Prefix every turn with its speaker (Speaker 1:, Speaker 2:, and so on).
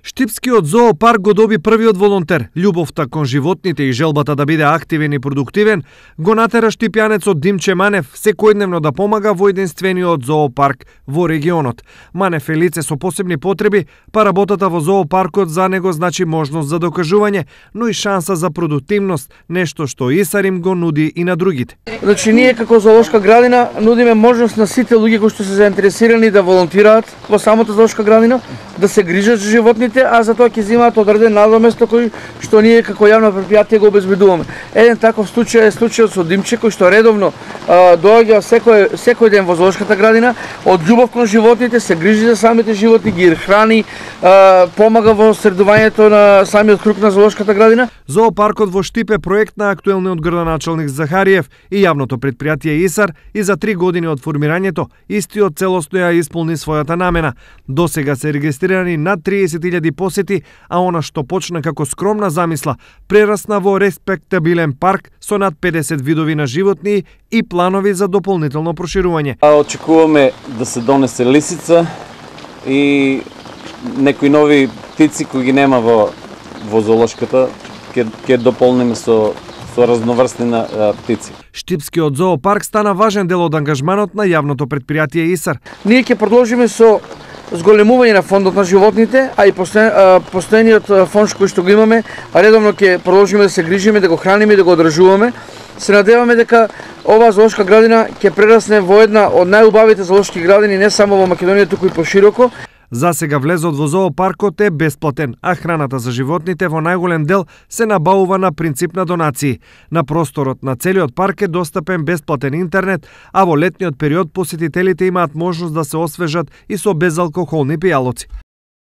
Speaker 1: Штипскиот зоопарк го доби првиот волонтер. Љубовта кон животните и желбата да биде активен и продуктивен го натера штипјанецот Димче Манев секојдневно да помага во единствениот зоопарк во регионот. Манев е лице со посебни потреби, па работата во зоопаркот за него значи можност за докажување, но и шанса за продуктивност, нешто што ИСАР им го нуди и на другите.
Speaker 2: Значи ние како зоолошка градина нудиме можност на сите луѓе кои што се заинтересирани да волонтираат во самата зоолошка градина, да се грижат за животните, а за тоа ќе земаат одреден надоместо кој што ние како јавно предпријатие го обезбедуваме. Еден таков случај е случајот со Димче кој што редовно доаѓа секој ден во зоолошката градина, од љубов кон животните, се грижи за самите животни, ги храни, помага во средувањето на самиот круг на зоолошката градина.
Speaker 1: Зоопаркот во Штип е проект на актуелниот градоначалник Захариев и јавното предпријатие ИСАР и за 3 години од формирањето истиот целосно ја исполни својата намена. Досега се регистрирани над 30.000 посети, а она што почна како скромна замисла прерасна во респектабилен парк со над 50 видови на животни и планови за дополнително проширување.
Speaker 3: Очекуваме да се донесе лисица и некои нови птици кои ги нема во зоолошката, ќе дополниме со разноврстни птици.
Speaker 1: Штипскиот зоопарк стана важен дел од ангажманот на јавното предпријатие ИСАР.
Speaker 2: Ние ќе продолжиме со зголемување на фондот на животните, а и постојниот фонд кој што го имаме, а редовно ќе продолжиме да се грижиме, да го храниме и да го одржуваме. Се надеваме дека оваа зоолошка градина ќе прерасне во една од најубавите зоолошки градини не само во Македонија, туку и пошироко.
Speaker 1: За сега влезот во зоопаркот е бесплатен, а храната за животните во најголем дел се набавува на принцип на донации. На просторот на целиот парк е достапен бесплатен интернет, а во летниот период посетителите имаат можност да се освежат и со безалкохолни пијалоци.